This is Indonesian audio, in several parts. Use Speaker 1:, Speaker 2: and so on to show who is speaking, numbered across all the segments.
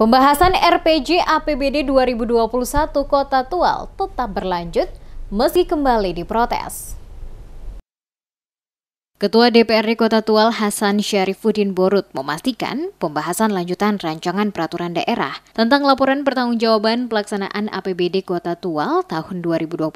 Speaker 1: Pembahasan RPJ APBD 2021 Kota Tual tetap berlanjut meski kembali diprotes. Ketua DPRD Kota Tual Hasan Syarifuddin Borut memastikan pembahasan lanjutan rancangan peraturan daerah tentang laporan pertanggungjawaban pelaksanaan APBD Kota Tual tahun 2021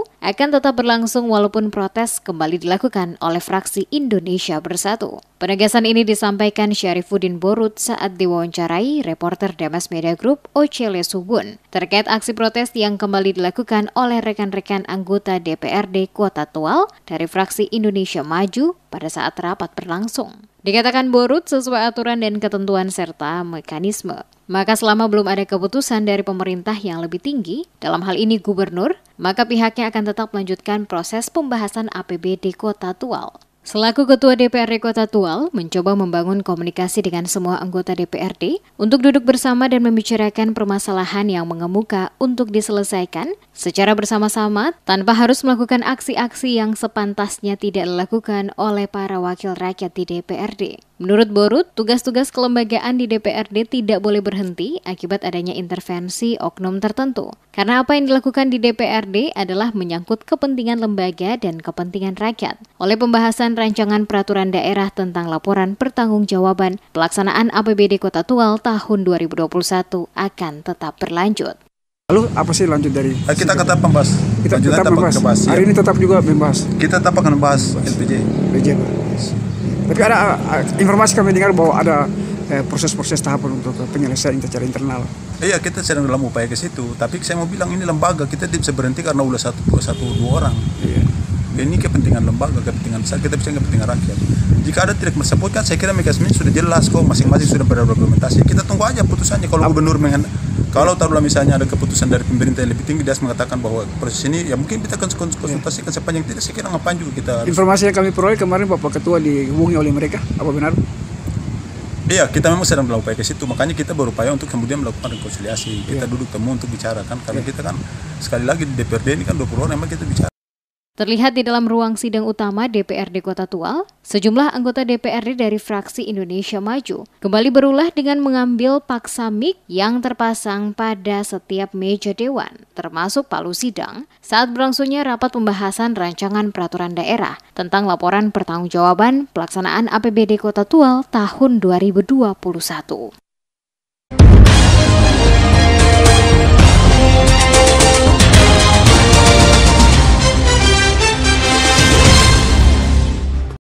Speaker 1: akan tetap berlangsung walaupun protes kembali dilakukan oleh fraksi Indonesia Bersatu. Penegasan ini disampaikan Syarifuddin Borut saat diwawancarai reporter Damas Media Group Ocele Subun terkait aksi protes yang kembali dilakukan oleh rekan-rekan anggota DPRD Kota Tual dari fraksi Indonesia Maju pada saat rapat berlangsung. Dikatakan Borut sesuai aturan dan ketentuan serta mekanisme. Maka selama belum ada keputusan dari pemerintah yang lebih tinggi, dalam hal ini gubernur, maka pihaknya akan tetap melanjutkan proses pembahasan APBD Kota Tual. Selaku Ketua DPRD Kota Tual, mencoba membangun komunikasi dengan semua anggota DPRD untuk duduk bersama dan membicarakan permasalahan yang mengemuka untuk diselesaikan secara bersama-sama tanpa harus melakukan aksi-aksi yang sepantasnya tidak dilakukan oleh para wakil rakyat di DPRD. Menurut Borut, tugas-tugas kelembagaan di DPRD tidak boleh berhenti akibat adanya intervensi oknum tertentu. Karena apa yang dilakukan di DPRD adalah menyangkut kepentingan lembaga dan kepentingan rakyat. Oleh pembahasan rancangan peraturan daerah tentang laporan pertanggungjawaban pelaksanaan APBD Kota Tual tahun 2021 akan tetap berlanjut.
Speaker 2: Lalu apa sih lanjut dari?
Speaker 3: Kita tetap membahas.
Speaker 2: Kita tetap membahas. Hari ini tetap juga membahas.
Speaker 3: Kita tetap akan membahas LPJ.
Speaker 2: Tapi ada informasi kami dengar bahwa ada proses-proses tahapan untuk penyelesaian secara internal.
Speaker 3: Iya, kita sedang dalam upaya ke situ. Tapi saya mau bilang ini lembaga, kita tidak bisa berhenti karena udah dua orang. Iya. Ini kepentingan lembaga, kepentingan besar, kita bisa kepentingan rakyat. Jika ada tidak mersebutkan, saya kira mekanisme sudah jelas kok, masing-masing sudah berargumentasi. Kita tunggu aja putusannya. Kalau gubernur kalau taruhlah misalnya ada keputusan dari pemerintah yang lebih tinggi, dia mengatakan bahwa proses ini ya mungkin kita akan konsultasikan sepanjang tidak, saya kira ngapain juga kita.
Speaker 2: Informasi yang kami peroleh kemarin Bapak Ketua dihubungi oleh mereka, apa benar?
Speaker 3: Iya, kita memang sedang melakukan ke situ, makanya kita berupaya untuk kemudian melakukan rekonsiliasi. Kita duduk temu untuk bicara kan, karena kita kan sekali lagi di DPRD ini kan 20 orang memang kita bicara.
Speaker 1: Terlihat di dalam ruang sidang utama DPRD Kota Tual, sejumlah anggota DPRD dari fraksi Indonesia Maju kembali berulah dengan mengambil paksa mic yang terpasang pada setiap meja dewan, termasuk palu sidang, saat berlangsungnya rapat pembahasan rancangan peraturan daerah tentang laporan pertanggungjawaban pelaksanaan APBD Kota Tual tahun 2021.